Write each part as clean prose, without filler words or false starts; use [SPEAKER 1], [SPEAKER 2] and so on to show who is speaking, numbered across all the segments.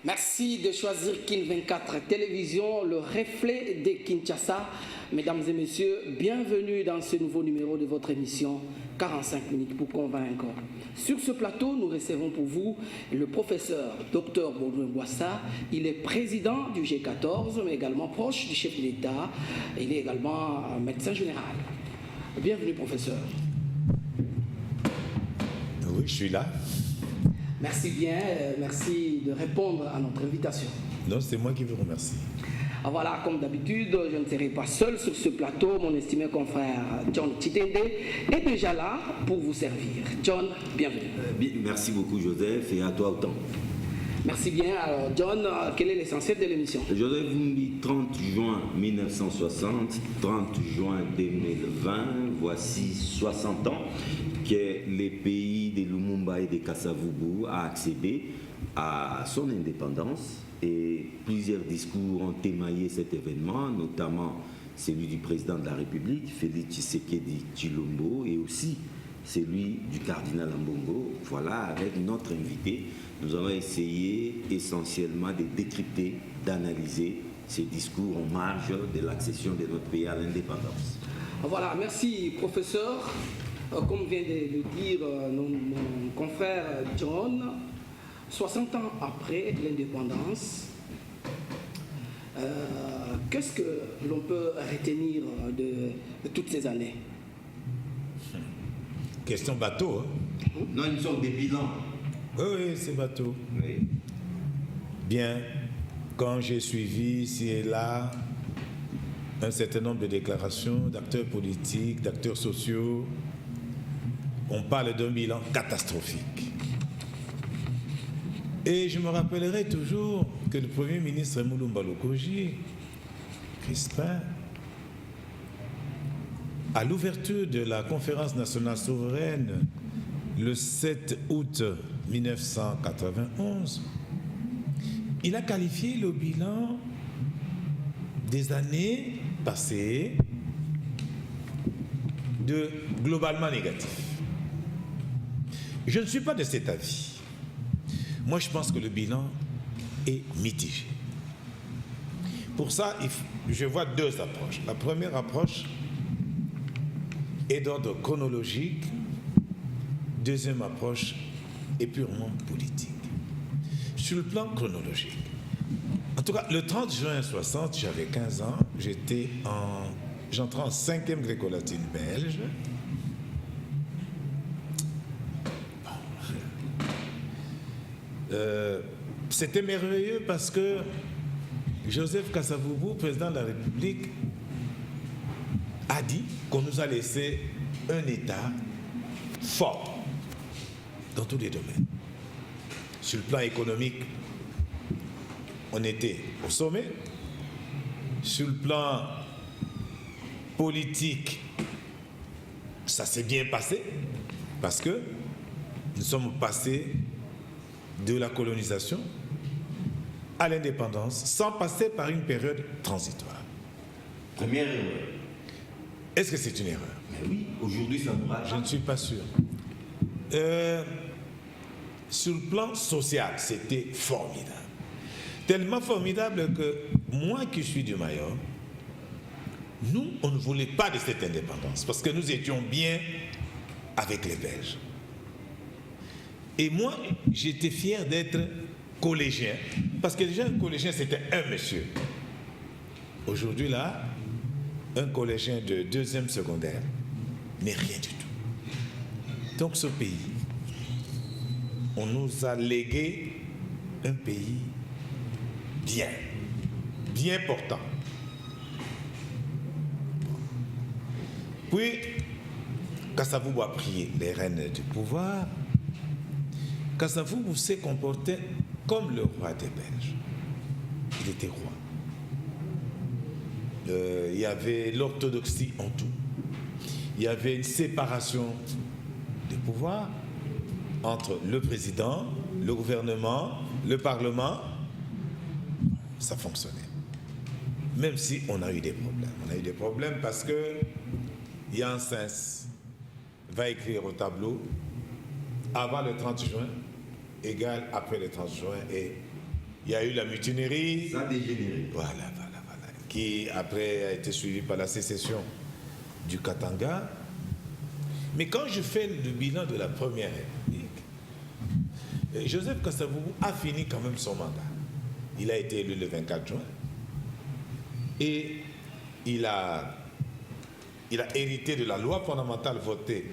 [SPEAKER 1] Merci de choisir Kin 24 Télévision, le reflet de Kinshasa. Mesdames et messieurs, bienvenue dans ce nouveau numéro de votre émission 45 minutes pour convaincre. Sur ce plateau, nous recevons pour vous le professeur Dr Baudouin Boissa. Il est président du G14, mais également proche du chef de l'État. Il est également médecin général. Bienvenue, professeur.
[SPEAKER 2] Oui, je suis là.
[SPEAKER 1] Merci bien, merci de répondre à notre invitation.
[SPEAKER 2] Non, c'est moi qui vous remercie.
[SPEAKER 1] Voilà, comme d'habitude, je ne serai pas seul sur ce plateau. Mon estimé confrère John Chitende est déjà là pour vous servir. John, bienvenue.
[SPEAKER 3] Merci beaucoup, Joseph, et à toi autant.
[SPEAKER 1] Merci bien. Alors, John, quel est l'essentiel de l'émission?
[SPEAKER 3] Joseph, vous me dites 30 juin 1960, 30 juin 2020, voici 60 ans que les pays de Lumumba et de Kasavubu a accédé à son indépendance et plusieurs discours ont émaillé cet événement, notamment celui du président de la République, Félix Tshisekedi Tshilombo, et aussi celui du cardinal Ambongo. Voilà, avec notre invité, nous allons essayer essentiellement de décrypter, d'analyser ces discours en marge de l'accession de notre pays à l'indépendance.
[SPEAKER 1] Voilà, merci professeur. Comme vient de le dire mon confrère John, 60 ans après l'indépendance, qu'est-ce que l'on peut retenir de toutes ces années?
[SPEAKER 2] Question bateau. Hein?
[SPEAKER 3] Non, une sorte de bilan.
[SPEAKER 2] Oui, c'est bateau.
[SPEAKER 3] Oui.
[SPEAKER 2] Bien, quand j'ai suivi ici et là un certain nombre de déclarations d'acteurs politiques, d'acteurs sociaux, on parle d'un bilan catastrophique. Et je me rappellerai toujours que le Premier ministre Mulumba Lukoji, Crispin, à l'ouverture de la conférence nationale souveraine le 7 août 1991, il a qualifié le bilan des années passées de globalement négatif. Je ne suis pas de cet avis. Moi, je pense que le bilan est mitigé. Pour ça, je vois deux approches. La première approche est d'ordre chronologique. Deuxième approche est purement politique. Sur le plan chronologique, en tout cas, le 30 juin 60, j'avais 15 ans, j'entrais en 5e gréco-latine belge. C'était merveilleux parce que Joseph Kasavubu, président de la République, a dit qu'on nous a laissé un État fort dans tous les domaines. Sur le plan économique, on était au sommet. Sur le plan politique, ça s'est bien passé parce que nous sommes passés de la colonisation à l'indépendance sans passer par une période transitoire.
[SPEAKER 3] Première erreur.
[SPEAKER 2] Est-ce que c'est une erreur?
[SPEAKER 3] Mais oui, aujourd'hui ça nous rattrape.
[SPEAKER 2] Je ne suis pas sûr. Sur le plan social, c'était formidable. Tellement formidable que moi qui suis du Mayotte, nous, on ne voulait pas de cette indépendance parce que nous étions bien avec les Belges. Et moi, j'étais fier d'être collégien, parce que déjà un collégien, c'était un monsieur. Aujourd'hui, là, un collégien de 2e secondaire n'est rien du tout. Donc ce pays, on nous a légué un pays bien portant. Puis, Kasavubu a pris les rênes du pouvoir. Kasavubu s'est comporté comme le roi des Belges. Il était roi. Il y avait l'orthodoxie en tout. Il y avait une séparation des pouvoirs entre le président, le gouvernement, le parlement. Ça fonctionnait. Même si on a eu des problèmes. On a eu des problèmes parce que Yansens va écrire au tableau avant le 30 juin égale après le 30 juin et Il y a eu la mutinerie.
[SPEAKER 3] Ça a dégénéré.
[SPEAKER 2] Voilà. Qui après a été suivi par la sécession du Katanga. Mais quand je fais le bilan de la Première République, Joseph Kasavubu a fini quand même son mandat. Il a été élu le 24 juin. Et il a hérité de la loi fondamentale votée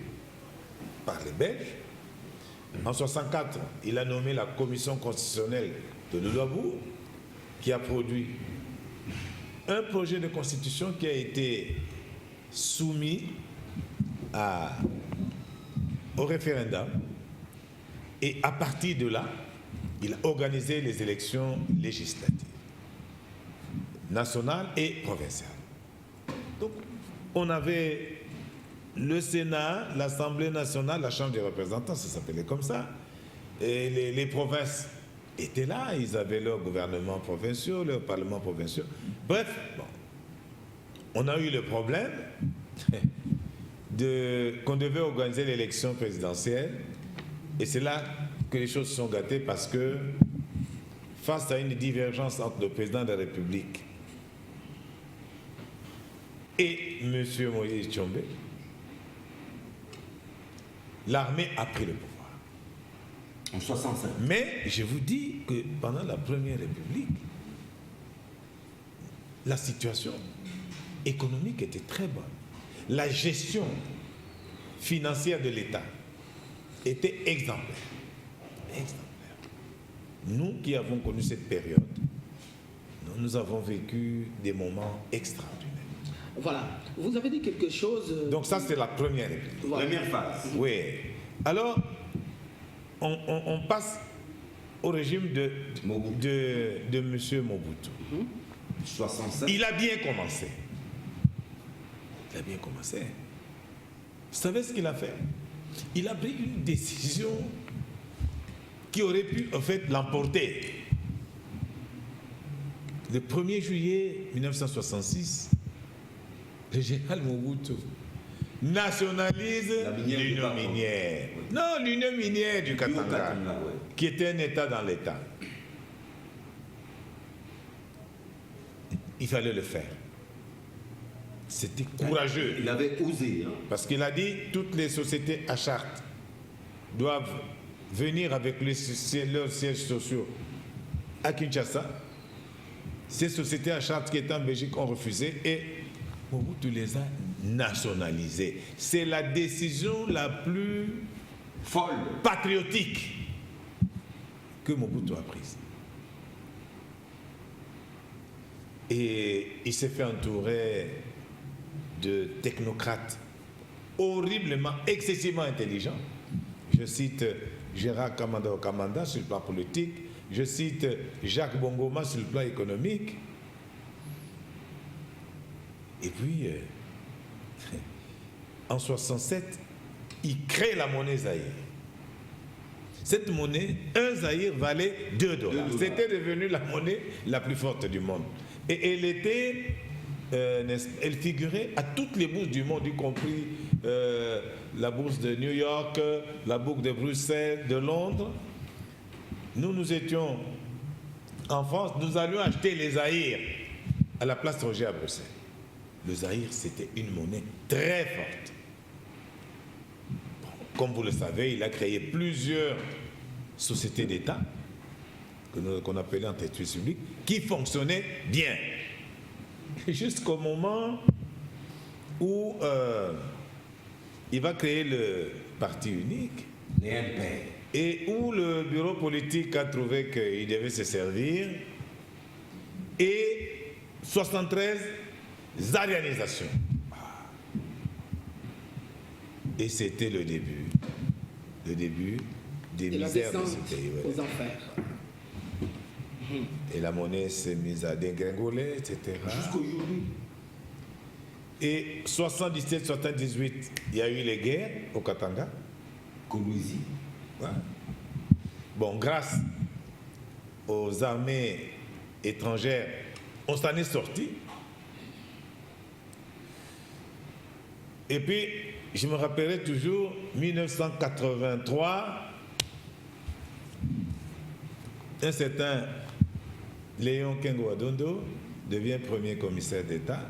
[SPEAKER 2] par les Belges. En 1964, il a nommé la commission constitutionnelle de Louabourg qui a produit un projet de constitution qui a été soumis au référendum. Et à partir de là, il a organisé les élections législatives, nationales et provinciales. Donc, on avait le Sénat, l'Assemblée nationale, la Chambre des représentants, ça s'appelait comme ça. Et les provinces étaient là, ils avaient leurs gouvernements provinciaux, leurs parlements provinciaux. Bref, bon, on a eu le problème qu'on devait organiser l'élection présidentielle. Et c'est là que les choses sont gâtées parce que face à une divergence entre le président de la République et M. Moïse Tshombe, l'armée a pris le pouvoir.
[SPEAKER 3] En 65.
[SPEAKER 2] Mais je vous dis que pendant la Première République, la situation économique était très bonne. La gestion financière de l'État était exemplaire. Nous qui avons connu cette période, nous avons vécu des moments extraordinaires.
[SPEAKER 1] Voilà, vous avez dit quelque chose.
[SPEAKER 2] Donc ça, c'est la Première République.
[SPEAKER 1] Voilà.
[SPEAKER 3] Première phase.
[SPEAKER 2] Oui. Alors, on passe au régime de M. Mobutu.
[SPEAKER 3] 67.
[SPEAKER 2] Il a bien commencé. Vous savez ce qu'il a fait? Il a pris une décision qui aurait pu, en fait, l'emporter. Le 1er juillet 1966, le général Mobutu nationalise l'Union minière. Non, l'Union minière du Katanga, qui était un État dans l'État. Il fallait le faire. C'était courageux.
[SPEAKER 3] Il avait osé. Hein.
[SPEAKER 2] Parce qu'il a dit toutes les sociétés à charte doivent venir avec leurs sièges sociaux à Kinshasa. Ces sociétés à charte qui étaient en Belgique ont refusé et Mobutu les a nationalisées. C'est la décision la plus
[SPEAKER 3] folle,
[SPEAKER 2] patriotique que Mobutu a prise. Et il s'est fait entourer de technocrates horriblement, excessivement intelligents. Je cite Gérard Kamanda sur le plan politique, je cite Jacques Bongoma sur le plan économique. Et puis, en 67, il crée la monnaie Zaïre. Cette monnaie, un Zaïre valait $2. C'était devenu la monnaie la plus forte du monde. Et elle était, elle figurait à toutes les bourses du monde, y compris la bourse de New York, la bourse de Bruxelles, de Londres. Nous étions en France, nous allions acheter les Zaïres à la place Roger à Bruxelles. Le Zaïre, c'était une monnaie très forte. Bon, comme vous le savez, il a créé plusieurs sociétés d'État qu'on appelait entreprises publiques, qui fonctionnaient bien. Jusqu'au moment où il va créer le parti unique et où le bureau politique a trouvé qu'il devait se servir, et 73 arianisations. Et c'était le début des misères de ce pays. Ouais.
[SPEAKER 1] Aux enfers.
[SPEAKER 2] Et la monnaie s'est mise à dégringoler, etc.
[SPEAKER 3] Jusqu'aujourd'hui.
[SPEAKER 2] Et 77-78, il y a eu les guerres au Katanga.
[SPEAKER 3] Kolwezi.
[SPEAKER 2] Ouais. Bon, grâce aux armées étrangères, on s'en est sorti. Et puis, je me rappellerai toujours, 1983, un certain Léon Kengo Adondo devient premier commissaire d'État.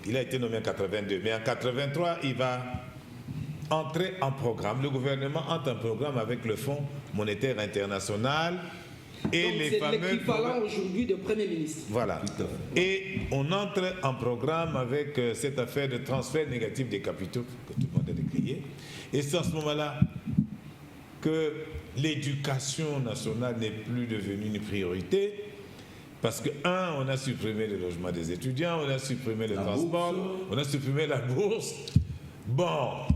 [SPEAKER 2] Il a été nommé en 82, mais en 83, il va entrer en programme. Le gouvernement entre en programme avec le Fonds monétaire international et
[SPEAKER 1] donc
[SPEAKER 2] les
[SPEAKER 1] c'est
[SPEAKER 2] fameux...
[SPEAKER 1] l'équivalent aujourd'hui de Premier ministre.
[SPEAKER 2] Voilà. Et on entre en programme avec cette affaire de transfert négatif des capitaux que tout le monde a décrié. Et c'est à ce moment-là que l'éducation nationale n'est plus devenue une priorité. Parce que, on a supprimé le logement des étudiants, on a supprimé le transport, on a supprimé la bourse. Bon,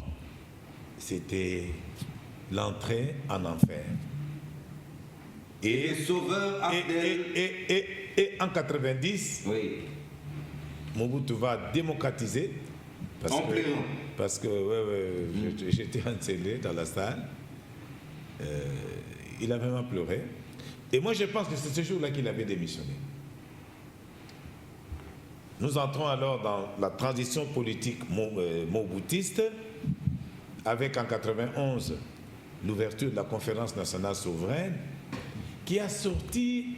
[SPEAKER 2] c'était l'entrée en enfer.
[SPEAKER 3] Et sauveur
[SPEAKER 2] et en 90,
[SPEAKER 3] oui.
[SPEAKER 2] Mobutu va démocratiser. Parce que j'étais encelé dans la salle. Il a vraiment pleuré. Et moi, je pense que c'est ce jour-là qu'il avait démissionné. Nous entrons alors dans la transition politique mobutiste, avec en 91 l'ouverture de la conférence nationale souveraine, qui a sorti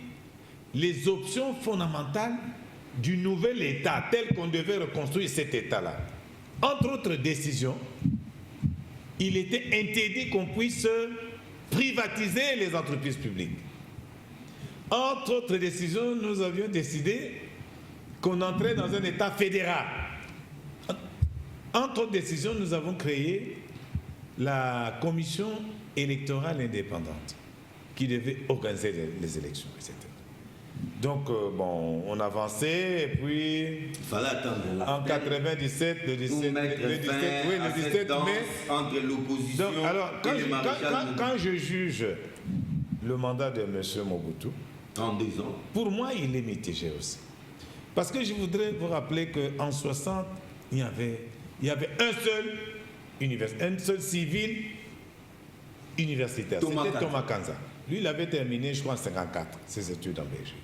[SPEAKER 2] les options fondamentales du nouvel État, tel qu'on devait reconstruire cet État-là. Entre autres décisions, il était interdit qu'on puisse privatiser les entreprises publiques. Entre autres décisions, nous avions décidé qu'on entrait dans un État fédéral. Entre autres décisions, nous avons créé la commission électorale indépendante qui devait organiser les élections, etc. Donc, bon, on avançait, et puis...
[SPEAKER 3] Il fallait attendre
[SPEAKER 2] en 97, le 17 mai...
[SPEAKER 3] entre l'opposition
[SPEAKER 2] et le maréchal... Quand je juge le mandat de M. Mobutu,
[SPEAKER 3] en 2 ans.
[SPEAKER 2] Pour moi, il est mitigé aussi. Parce que je voudrais vous rappeler qu'en 60, il y avait un seul civil universitaire. C'était Thomas Kanza. Lui, il avait terminé, je crois, en 54, ses études en Belgique.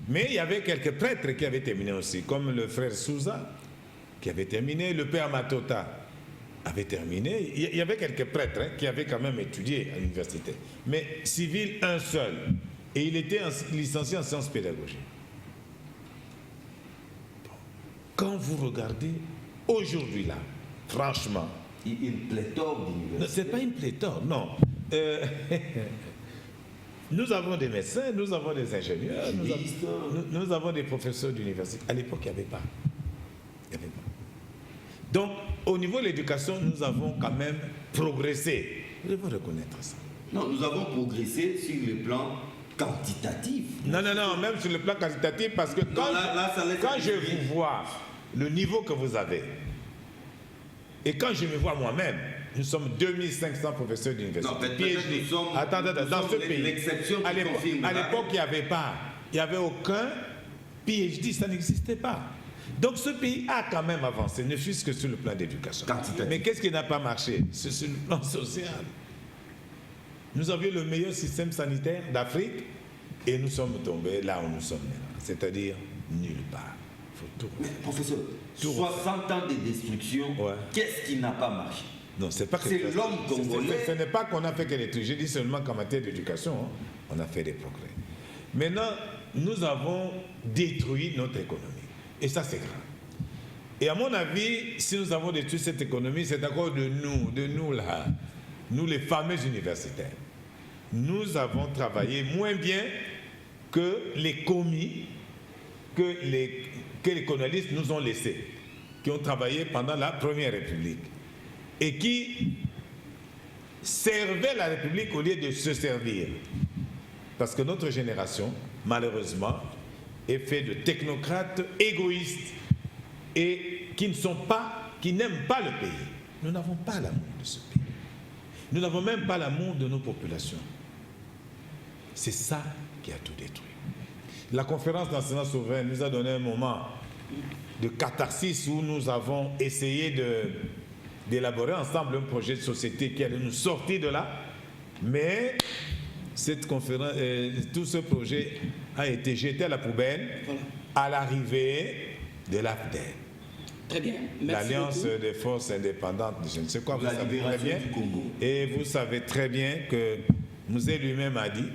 [SPEAKER 2] Mais il y avait quelques prêtres qui avaient terminé aussi, comme le frère Souza, qui avait terminé, le père Matota avait terminé. Il y avait quelques prêtres qui avaient quand même étudié à l'université. Mais civil, un seul. Et il était licencié en sciences pédagogiques. Bon. Quand vous regardez aujourd'hui là, franchement...
[SPEAKER 3] Une pléthore d'universités.
[SPEAKER 2] Ce n'est pas une pléthore, non. Nous avons des médecins, nous avons des ingénieurs, nous avons des professeurs d'université. À l'époque, il n'y avait pas. Donc, au niveau de l'éducation, nous avons quand même progressé. Vous devez reconnaître ça.
[SPEAKER 3] Non, nous avons progressé sur le plan quantitatif.
[SPEAKER 2] Non, même sur le plan quantitatif, parce que quand je vous vois le niveau que vous avez, et quand je me vois moi-même, nous sommes 2500 professeurs d'université. PhD. Attendez, dans ce pays, à l'époque, il n'y avait pas. Il n'y avait aucun PhD, ça n'existait pas. Donc ce pays a quand même avancé, ne fût-ce que sur le plan d'éducation. Mais qu'est-ce qui n'a pas marché? C'est sur le plan social. Nous avions le meilleur système sanitaire d'Afrique et nous sommes tombés là où nous sommes maintenant, c'est-à-dire nulle part. Faut tout
[SPEAKER 3] mais professeur, 60 ans de destruction, qu'est-ce qui n'a pas marché?
[SPEAKER 2] Non, c'est pas que
[SPEAKER 3] c'est l'homme congolais.
[SPEAKER 2] Ce n'est pas qu'on a fait que des trucs. Je dis seulement qu'en matière d'éducation, on a fait des progrès. Maintenant, nous avons détruit notre économie. Et ça, c'est grave. Et à mon avis, si nous avons détruit cette économie, c'est à cause de nous là, nous les fameux universitaires. Nous avons travaillé moins bien que les commis, que les colonialistes nous ont laissés, qui ont travaillé pendant la Première République et qui servaient la République au lieu de se servir. Parce que notre génération, malheureusement, est faite de technocrates égoïstes et qui n'aiment pas le pays. Nous n'avons pas l'amour de ce pays. Nous n'avons même pas l'amour de nos populations. C'est ça qui a tout détruit. La conférence nationale souveraine nous a donné un moment de catharsis où nous avons essayé d'élaborer ensemble un projet de société qui allait nous sortir de là. Mais cette conférence, tout ce projet a été jeté à la poubelle à l'arrivée de l'AFDEL.
[SPEAKER 1] Très bien.
[SPEAKER 2] L'Alliance des forces indépendantes, je ne sais quoi, vous savez très bien. Et vous savez très bien que Mouzé lui-même a dit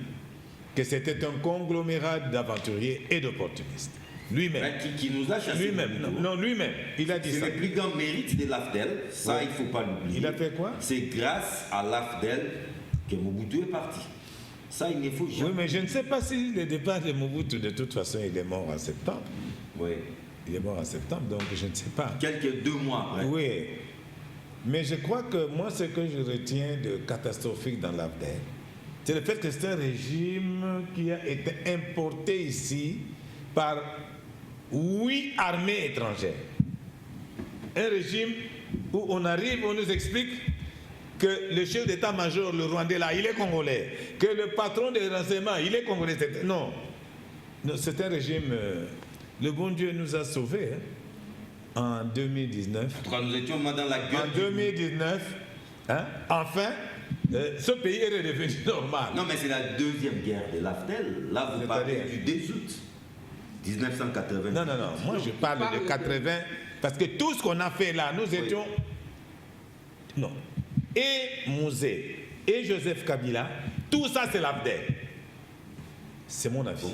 [SPEAKER 2] que c'était un conglomérat d'aventuriers et d'opportunistes. Lui-même.
[SPEAKER 3] Qui nous a chassés.
[SPEAKER 2] Lui-même. Non, lui-même. Il a dit ça.
[SPEAKER 3] C'est le plus grand mérite de l'AFDEL. Ça, il ne faut pas l'oublier.
[SPEAKER 2] Il a fait quoi?
[SPEAKER 3] C'est grâce à l'AFDEL que Mobutu est parti. Ça, il ne faut jamais.
[SPEAKER 2] Oui, mais je ne sais pas si le départ de Mobutu, de toute façon, il est mort en septembre.
[SPEAKER 3] Oui.
[SPEAKER 2] Il est mort en septembre, donc je ne sais pas.
[SPEAKER 3] Quelques 2 mois après.
[SPEAKER 2] Oui. Mais je crois que moi, ce que je retiens de catastrophique dans l'AFDEL, c'est le fait que c'est un régime qui a été importé ici par 8 armées étrangères. Un régime où on arrive, on nous explique que le chef d'état-major, le Rwandais là, il est congolais, que le patron des renseignements, il est congolais. Non, c'est un régime... le bon Dieu nous a sauvés en 2019.
[SPEAKER 3] Quand nous étions dans la gueule.
[SPEAKER 2] En 2019, enfin, ce pays est redevenu normal.
[SPEAKER 3] Non, mais c'est la deuxième guerre de l'AFDEL. Là, vous parlez du 2 août 1980.
[SPEAKER 2] Non, moi je parle de 80, parce que tout ce qu'on a fait là, nous étions... Non. Et Mouzé, et Joseph Kabila, tout ça c'est l'AFDEL. C'est mon avis.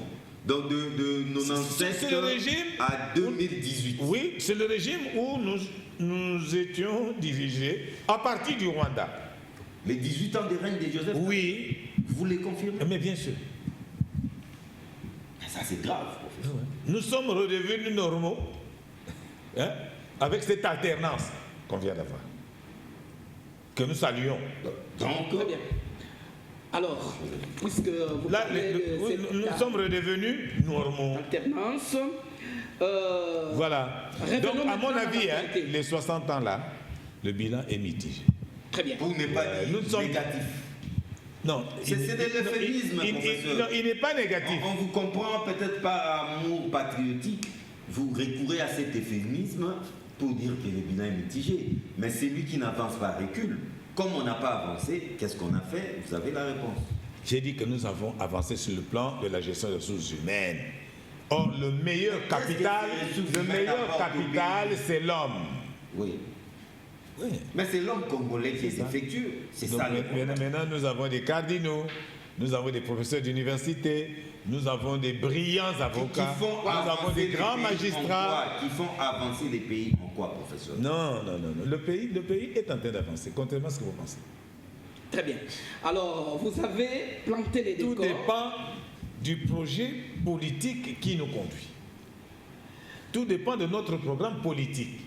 [SPEAKER 3] Donc de 97 à 2018.
[SPEAKER 2] Oui, c'est le régime où nous étions dirigés à partir du Rwanda.
[SPEAKER 3] Les 18 ans de règne de Joseph Kabila.
[SPEAKER 2] Oui.
[SPEAKER 3] Vous les confirmez?
[SPEAKER 2] Mais bien sûr.
[SPEAKER 3] Ça c'est grave, professeur.
[SPEAKER 2] Nous sommes redevenus normaux avec cette alternance qu'on vient d'avoir. Que nous saluons.
[SPEAKER 3] Donc,
[SPEAKER 1] très bien. Alors, puisque vous
[SPEAKER 2] là,
[SPEAKER 1] parlez de
[SPEAKER 2] nous sommes redevenus normaux.
[SPEAKER 1] Alternance.
[SPEAKER 2] Voilà. Donc, à mon avis, les 60 ans là, le bilan est mitigé.
[SPEAKER 1] Très bien.
[SPEAKER 3] Pour ne pas dire négatif.
[SPEAKER 2] Non.
[SPEAKER 3] C'est de l'euphémisme, professeur.
[SPEAKER 2] Non, il n'est pas négatif.
[SPEAKER 3] On vous comprend peut-être par amour patriotique. Vous recourez à cet euphémisme pour dire que le bilan est mitigé. Mais celui qui n'avance pas recule. Comme on n'a pas avancé, qu'est-ce qu'on a fait? Vous avez la réponse.
[SPEAKER 2] J'ai dit que nous avons avancé sur le plan de la gestion des ressources humaines. Or, le meilleur capital, c'est l'homme.
[SPEAKER 3] Oui. Mais c'est l'homme congolais qui est défectueux. C'est ça le problème.
[SPEAKER 2] Maintenant, nous avons des cardinaux, nous avons des professeurs d'université, nous avons des brillants avocats, nous avons des grands magistrats.
[SPEAKER 3] Qui font avancer les pays en quoi, professeur?
[SPEAKER 2] Non. Le pays est en train d'avancer, contrairement à ce que vous pensez.
[SPEAKER 1] Très bien. Alors, vous avez planté les décors.
[SPEAKER 2] Tout dépend du projet politique qui nous conduit. Tout dépend de notre programme politique.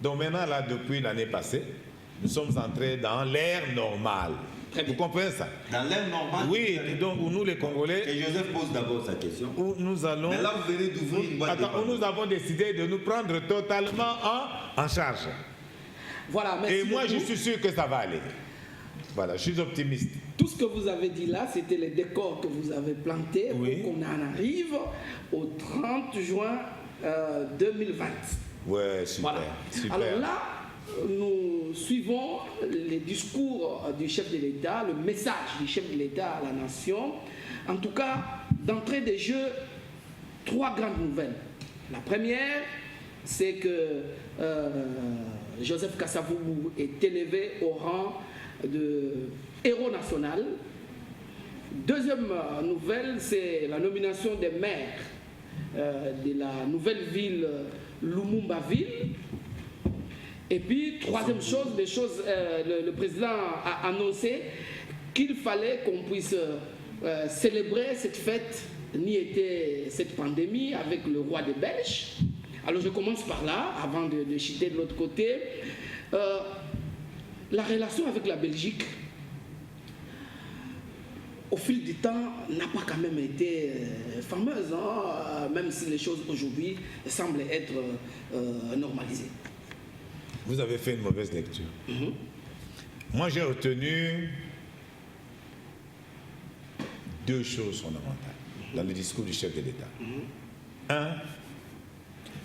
[SPEAKER 2] Donc maintenant, là, depuis l'année passée, nous sommes entrés dans l'ère normale. Vous comprenez ça?
[SPEAKER 3] Dans l'ère normale?
[SPEAKER 2] Oui, donc où nous les Congolais...
[SPEAKER 3] Et Joseph pose d'abord sa question.
[SPEAKER 2] Où nous allons...
[SPEAKER 3] Mais là, vous venez d'ouvrir une boîte de Pandore.
[SPEAKER 2] Où nous avons décidé de nous prendre totalement en charge.
[SPEAKER 1] Voilà, merci.
[SPEAKER 2] Et moi, je suis sûr que ça va aller. Voilà, je suis optimiste.
[SPEAKER 1] Tout ce que vous avez dit là, c'était les décors que vous avez plantés pour qu'on en arrive au 30 juin 2020.
[SPEAKER 2] Ouais, super,
[SPEAKER 1] voilà.
[SPEAKER 2] super.
[SPEAKER 1] Alors là, nous suivons les discours du chef de l'État, le message du chef de l'État à la nation. En tout cas, d'entrée de jeu, 3 grandes nouvelles. La première, c'est que Joseph Kasavubu est élevé au rang de héros national. Deuxième nouvelle, c'est la nomination des maires de la nouvelle ville Lumumba-Ville. Et puis, troisième chose, le président a annoncé qu'il fallait qu'on puisse célébrer cette fête, ni était cette pandémie, avec le roi des Belges. Alors je commence par là, avant de chuter de l'autre côté. La relation avec la Belgique, au fil du temps, n'a pas quand même été fameuse, hein, même si les choses aujourd'hui semblent être normalisées.
[SPEAKER 2] Vous avez fait une mauvaise lecture. Moi, j'ai retenu 2 choses fondamentales dans le discours du chef de l'État. 1,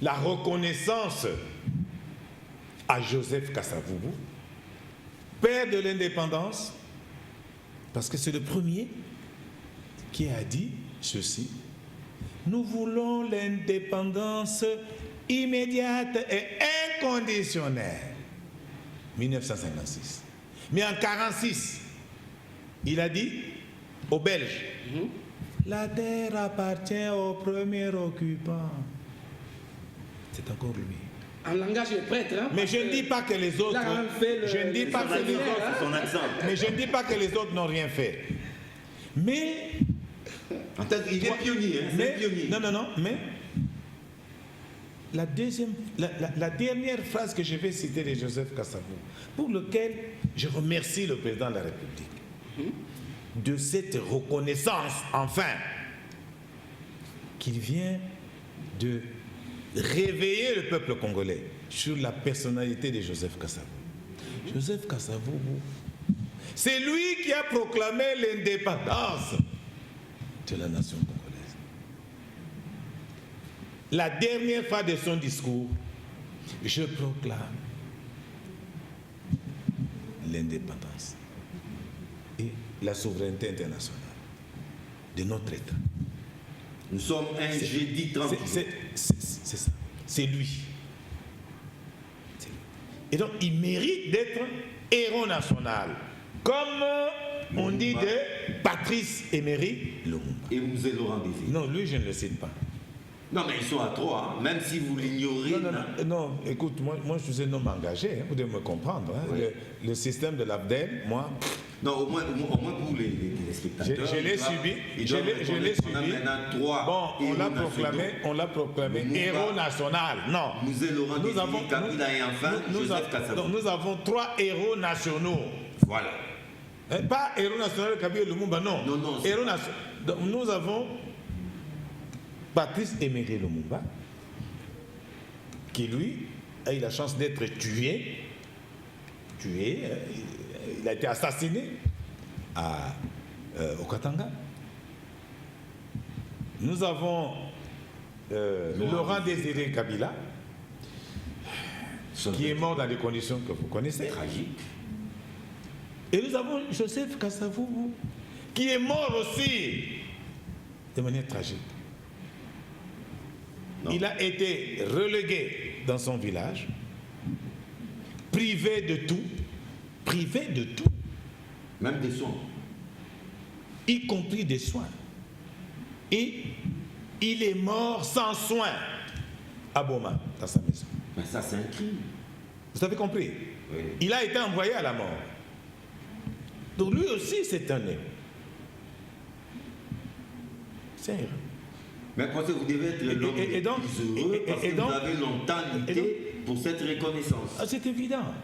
[SPEAKER 2] la reconnaissance à Joseph Kasavubu, père de l'indépendance, parce que c'est le premier qui a dit ceci: nous voulons l'indépendance immédiate et inconditionnelle. 1956. Mais en 1946, il a dit aux Belges, La terre appartient au premier occupant. C'est encore lui.
[SPEAKER 1] En langage de prêtre, hein,
[SPEAKER 2] Mais je ne dis pas que les autres. Je ne dis pas que les autres.
[SPEAKER 3] Son accent.
[SPEAKER 2] Mais je ne dis pas que les autres n'ont rien fait. Mais.
[SPEAKER 3] En fait, il est pionnier. Hein,
[SPEAKER 2] mais
[SPEAKER 3] pionnier.
[SPEAKER 2] non. Mais la dernière phrase que je vais citer de Joseph Kasavubu, pour lequel je remercie le président de la République de cette reconnaissance, enfin, qu'il vient de réveiller le peuple congolais sur la personnalité de Joseph Kasavubu. Joseph Kasavubu, c'est lui qui a proclamé l'indépendance de la nation congolaise. La dernière fois de son discours, je proclame l'indépendance et la souveraineté internationale de notre État.
[SPEAKER 3] Nous sommes un jeudi 30.
[SPEAKER 2] C'est ça. C'est lui. Et donc, il mérite d'être héros national. Comme on dit de Patrice Emery Lumumba.
[SPEAKER 3] Et vous êtes Laurent Désiré.
[SPEAKER 2] Non, lui, je ne le cite pas.
[SPEAKER 3] Non, mais ils sont à trois, hein. Même si vous l'ignorez.
[SPEAKER 2] Non, écoute, moi je suis un homme engagé, hein, vous devez me comprendre. Hein.
[SPEAKER 3] Oui.
[SPEAKER 2] Le système de l'AFDEL, moi.
[SPEAKER 3] Non, au moins pour les téléspectateurs.
[SPEAKER 2] Je l'ai subi. Je l'ai subi. Bon, on l'a proclamé héros national. Non.
[SPEAKER 3] Nous avons Kabila et enfin Joseph Kasavubu.
[SPEAKER 2] Nous avons 3 héros nationaux.
[SPEAKER 3] Voilà.
[SPEAKER 2] Pas héros national Kabila Lumumba, non.
[SPEAKER 3] Non.
[SPEAKER 2] Héros national. Nous avons Patrice Emery Lumumba, qui lui a eu la chance d'être tué. Il a été assassiné au Katanga. Nous avons Laurent Désiré Kabila, qui est mort dans des conditions que vous connaissez.
[SPEAKER 3] Tragique.
[SPEAKER 2] Et nous avons Joseph Kasavubu, qui est mort aussi de manière tragique. Non. Il a été relégué dans son village, privé de tout,
[SPEAKER 3] même des soins,
[SPEAKER 2] y compris des soins. Et il est mort sans soins à Boma, dans sa maison.
[SPEAKER 3] Mais ça, c'est un crime.
[SPEAKER 2] Vous avez compris?
[SPEAKER 3] Oui.
[SPEAKER 2] Il a été envoyé à la mort. Donc lui aussi, c'est un héros. C'est un héros.
[SPEAKER 3] Mais parce que vous devez être l'homme le plus heureux parce que vous avez longtemps lutté pour cette reconnaissance.
[SPEAKER 2] Ah, c'est évident.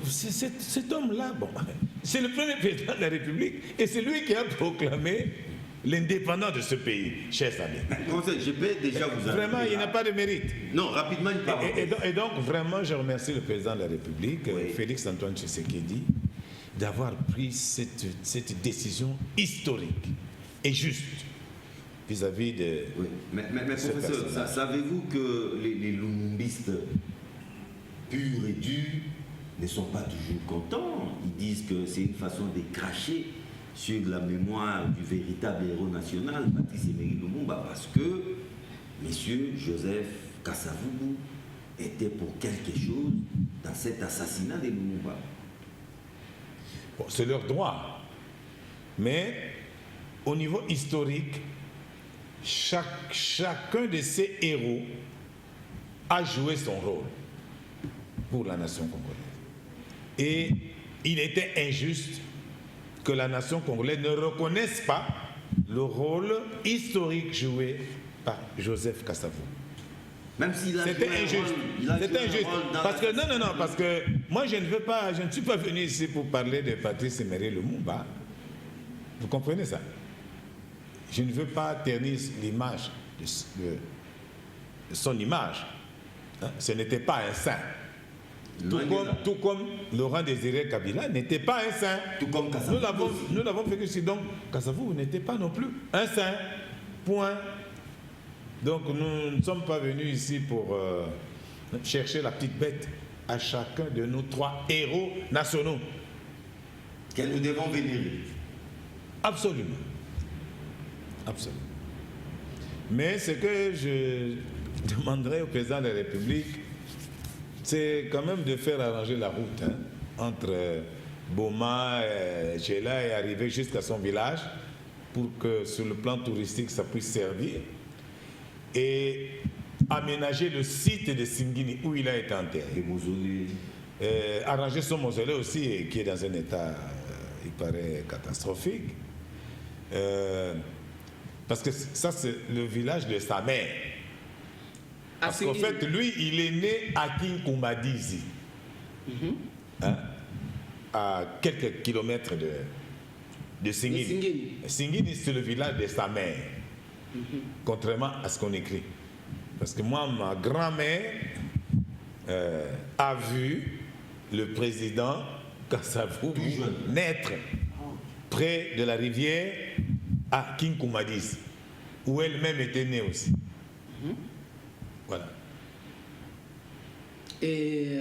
[SPEAKER 2] Cet homme-là, bon, c'est le premier président de la République et c'est lui qui a proclamé l'indépendance de ce pays, chers amis.
[SPEAKER 3] Je peux déjà vous
[SPEAKER 2] vraiment, il n'a pas de mérite.
[SPEAKER 3] Non, rapidement, il parle.
[SPEAKER 2] Et donc, vraiment, je remercie le président de la République, oui, Félix Antoine Tshisekedi, d'avoir pris cette décision historique et juste vis-à-vis de...
[SPEAKER 3] Oui. Mais professeur, savez-vous que les lumumbistes purs et durs ne sont pas toujours contents? Ils disent que c'est une façon de cracher sur la mémoire du véritable héros national, Patrice Emery Lumumba, parce que M. Joseph Kasavubu était pour quelque chose dans cet assassinat de Lumumba.
[SPEAKER 2] Bon, c'est leur droit. Mais au niveau historique, chacun de ces héros a joué son rôle pour la nation congolaise. Et il était injuste que la nation congolaise ne reconnaisse pas le rôle historique joué par Joseph Kasavubu.
[SPEAKER 3] Même s'il a
[SPEAKER 2] C'était injuste. C'était injuste. Parce que non, parce que moi je ne suis pas venu ici pour parler de Patrice Emery Lumumba. Vous comprenez ça? Je ne veux pas ternir l'image de son image. Hein? Ce n'était pas un saint. Tout comme Laurent Désiré Kabila n'était pas un saint.
[SPEAKER 3] Tout comme Kasavubu.
[SPEAKER 2] Nous l'avons fait ici. Donc Kasavubu n'était pas non plus un saint. Point. Donc nous ne sommes pas venus ici pour chercher la petite bête à chacun de nos 3 héros nationaux.
[SPEAKER 3] Que nous devons vénérer.
[SPEAKER 2] Absolument. Absolument. Mais ce que je demanderais au président de la République, c'est quand même de faire arranger la route entre Boma, Chela et arriver jusqu'à son village pour que sur le plan touristique ça puisse servir et aménager le site de Singini où il a été enterré.
[SPEAKER 3] Le mausolée.
[SPEAKER 2] Arranger son mausolée aussi qui est dans un état, il paraît, catastrophique. Parce que ça c'est le village de sa mère. Parce qu'en fait, lui, il est né à Kinkumbadizi, hein, à quelques kilomètres de Singini. Singini, c'est le village de sa mère, contrairement à ce qu'on écrit. Parce que moi, ma grand-mère a vu le président Kasavubu naître près de la rivière à Kinkumbadizi, où elle-même était née aussi. Voilà.
[SPEAKER 1] Et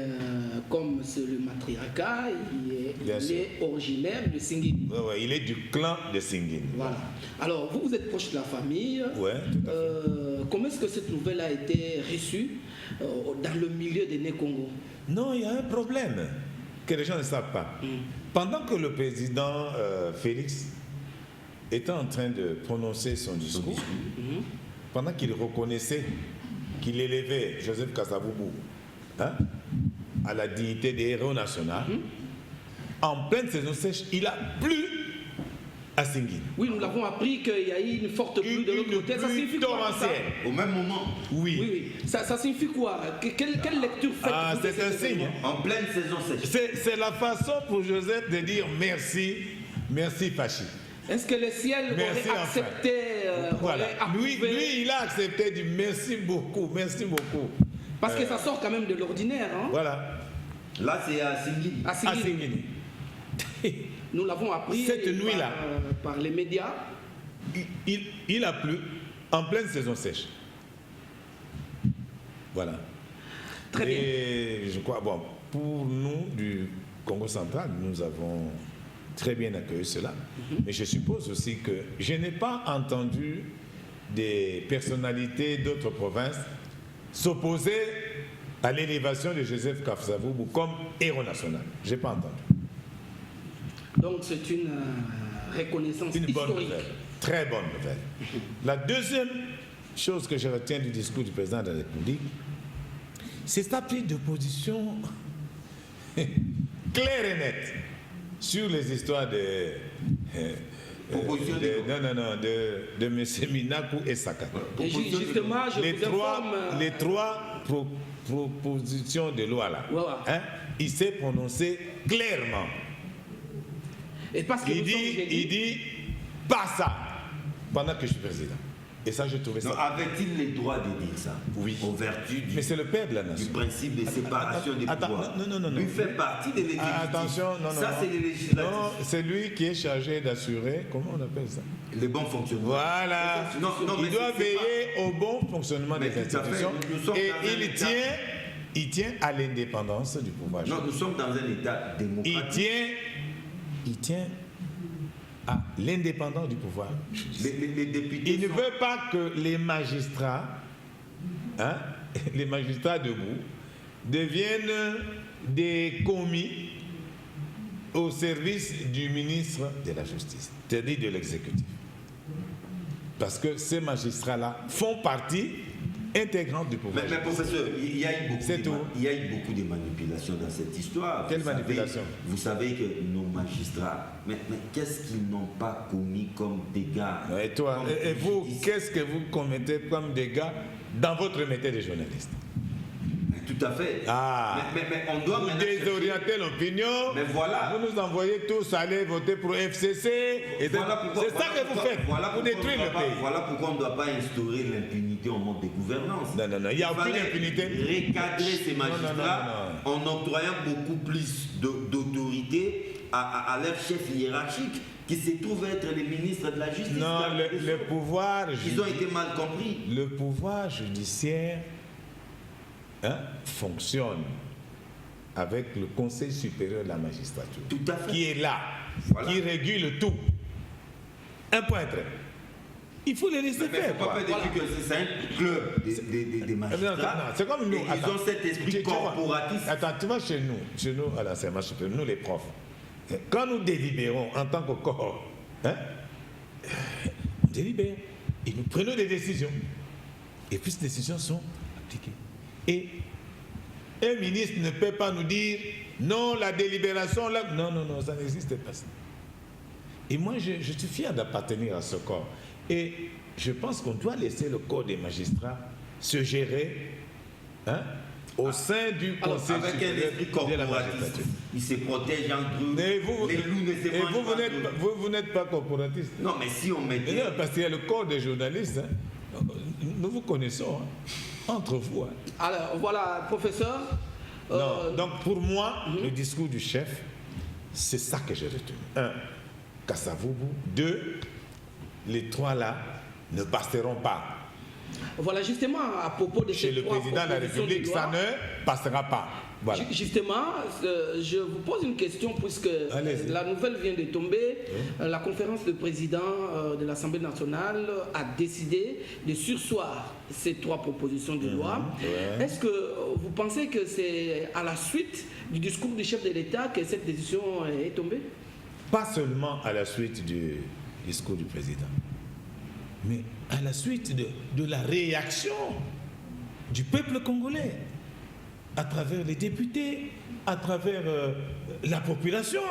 [SPEAKER 1] comme c'est le matriarcat, il est originaire de Singini.
[SPEAKER 2] Ouais, il est du clan de Singini.
[SPEAKER 1] Voilà. Alors, vous êtes proche de la famille.
[SPEAKER 2] Ouais, tout à fait.
[SPEAKER 1] Comment est-ce que cette nouvelle a été reçue dans le milieu des Né-Congo?
[SPEAKER 2] Non, il y a un problème que les gens ne savent pas. Pendant que le président Félix était en train de prononcer son discours, pendant qu'il reconnaissait qu'il élevait Joseph Kasavubu à la dignité des héros national, en pleine saison sèche, il a plu à Singini.
[SPEAKER 1] Oui, nous l'avons appris qu'il y a eu une forte pluie de l'autre côté. Ça signifie quoi, ça?
[SPEAKER 3] Au même moment.
[SPEAKER 2] Oui.
[SPEAKER 1] Ça signifie quoi? Quelle lecture faites?
[SPEAKER 2] C'est un signe.
[SPEAKER 3] En pleine saison sèche.
[SPEAKER 2] C'est la façon pour Joseph de dire merci Fachi.
[SPEAKER 1] Est-ce que le ciel aurait accepté,
[SPEAKER 2] voilà.
[SPEAKER 1] aurait approuvé?
[SPEAKER 2] Lui, il a accepté du merci beaucoup.
[SPEAKER 1] Parce que ça sort quand même de l'ordinaire. Hein?
[SPEAKER 2] Voilà.
[SPEAKER 3] Là, c'est à Singini.
[SPEAKER 1] À Singini. Nous l'avons appris
[SPEAKER 2] cette nuit-là
[SPEAKER 1] par les médias.
[SPEAKER 2] Il a plu en pleine saison sèche. Voilà.
[SPEAKER 1] Très bien.
[SPEAKER 2] Et je crois, bon, pour nous du Congo central, nous avons très bien accueilli cela. Mais je suppose aussi que je n'ai pas entendu des personnalités d'autres provinces s'opposer à l'élévation de Joseph Kasavubu comme héros national. Je n'ai pas entendu.
[SPEAKER 1] Donc c'est une reconnaissance
[SPEAKER 2] une
[SPEAKER 1] historique.
[SPEAKER 2] Bonne nouvelle, très bonne nouvelle. La deuxième chose que je retiens du discours du président de la République, c'est sa prise de position claire et nette sur les histoires de M. Minaku et Saka.
[SPEAKER 1] Et justement,
[SPEAKER 2] les trois propositions de loi là,
[SPEAKER 1] voilà.
[SPEAKER 2] Il s'est prononcé clairement.
[SPEAKER 1] Et parce que
[SPEAKER 2] il dit pas ça pendant que je suis président. Et ça, je trouvais ça.
[SPEAKER 3] Avait-il le droit de dire ça?
[SPEAKER 2] Oui.
[SPEAKER 3] En vertu
[SPEAKER 2] mais c'est le père de la nation.
[SPEAKER 3] Du principe de séparation des pouvoirs.
[SPEAKER 2] Non.
[SPEAKER 3] Lui fait partie des législatifs.
[SPEAKER 2] Attention,
[SPEAKER 3] ça, c'est les législatifs.
[SPEAKER 2] Non, c'est lui qui est chargé d'assurer, comment on appelle ça?
[SPEAKER 3] Le bon fonctionnement.
[SPEAKER 2] Voilà. Il doit veiller au bon fonctionnement des institutions. Et il tient à l'indépendance du pouvoir.
[SPEAKER 3] Non, nous sommes dans un État démocratique.
[SPEAKER 2] Il tient à l'indépendance du pouvoir.
[SPEAKER 3] Les députés
[SPEAKER 2] il ne veut pas que les magistrats debout, deviennent des commis au service du ministre de la Justice, c'est-à-dire de l'exécutif. Parce que ces magistrats-là font partie intégrante du pouvoir.
[SPEAKER 3] Mais professeur, il y a eu beaucoup de manipulations dans cette histoire.
[SPEAKER 2] Quelle manipulation?
[SPEAKER 3] Vous savez que nos magistrats, mais qu'est-ce qu'ils n'ont pas commis comme dégâts?
[SPEAKER 2] Et toi, et vous, qu'est-ce que vous commettez comme dégâts dans votre métier de journaliste?
[SPEAKER 3] Tout à fait. Mais on doit
[SPEAKER 2] vous désorienter l'opinion.
[SPEAKER 3] Mais voilà.
[SPEAKER 2] Vous nous envoyez tous aller voter pour FCC. C'est ça que vous faites. Vous détruisez le pays.
[SPEAKER 3] Voilà pourquoi on ne doit pas instaurer l'impunité en mode de gouvernance.
[SPEAKER 2] Non, il n'y a aucune impunité.
[SPEAKER 3] Recadrer ces magistrats en octroyant beaucoup plus d'autorité à leur chef hiérarchique qui se trouve être les ministres de la Justice.
[SPEAKER 2] Non, le pouvoir...
[SPEAKER 3] Ils ont été mal compris.
[SPEAKER 2] Le pouvoir judiciaire fonctionne avec le Conseil supérieur de la magistrature,
[SPEAKER 3] tout à fait.
[SPEAKER 2] Qui est là, qui régule tout. Un point très. Il faut les laisser faire.
[SPEAKER 3] Il ne faut pas dire que c'est un club des magistrats.
[SPEAKER 2] C'est comme nous.
[SPEAKER 3] Ils ont cet esprit corporatiste.
[SPEAKER 2] Attends, tu vois chez nous à l'enseignement supérieur, nous les profs, quand nous délibérons en tant que corps, on délibère et nous prenons des décisions. Et puis ces décisions sont appliquées. Et un ministre ne peut pas nous dire non, la délibération, là. Non, ça n'existe pas. Et moi, je suis fier d'appartenir à ce corps. Et je pense qu'on doit laisser le corps des magistrats se gérer au sein du Conseil
[SPEAKER 3] avec un esprit corporatiste. Ils se protègent entre eux.
[SPEAKER 2] Mais vous,
[SPEAKER 3] les loups ne se mangent pas.
[SPEAKER 2] Vous n'êtes pas corporatiste.
[SPEAKER 3] Non, mais si on mettait...
[SPEAKER 2] Non, parce qu'il y a le corps des journalistes. Nous vous connaissons, entre vous.
[SPEAKER 1] Alors, voilà, professeur.
[SPEAKER 2] Non, donc pour moi, le discours du chef, c'est ça que j'ai retenu. 1, Kasavubu. 2, les 3 là ne passeront pas.
[SPEAKER 1] Voilà, justement, à propos de
[SPEAKER 2] Chez
[SPEAKER 1] ces
[SPEAKER 2] le
[SPEAKER 1] trois
[SPEAKER 2] président de la
[SPEAKER 1] propositions
[SPEAKER 2] République,
[SPEAKER 1] de loi,
[SPEAKER 2] ça ne passera pas. Voilà.
[SPEAKER 1] Justement, je vous pose une question puisque la nouvelle vient de tomber. La conférence de président de l'Assemblée nationale a décidé de surseoir ces 3 propositions de loi. Est-ce que vous pensez que c'est à la suite du discours du chef de l'État que cette décision est tombée?
[SPEAKER 2] Pas seulement à la suite du discours du président, mais à la suite de la réaction du peuple congolais, à travers les députés, à travers la population,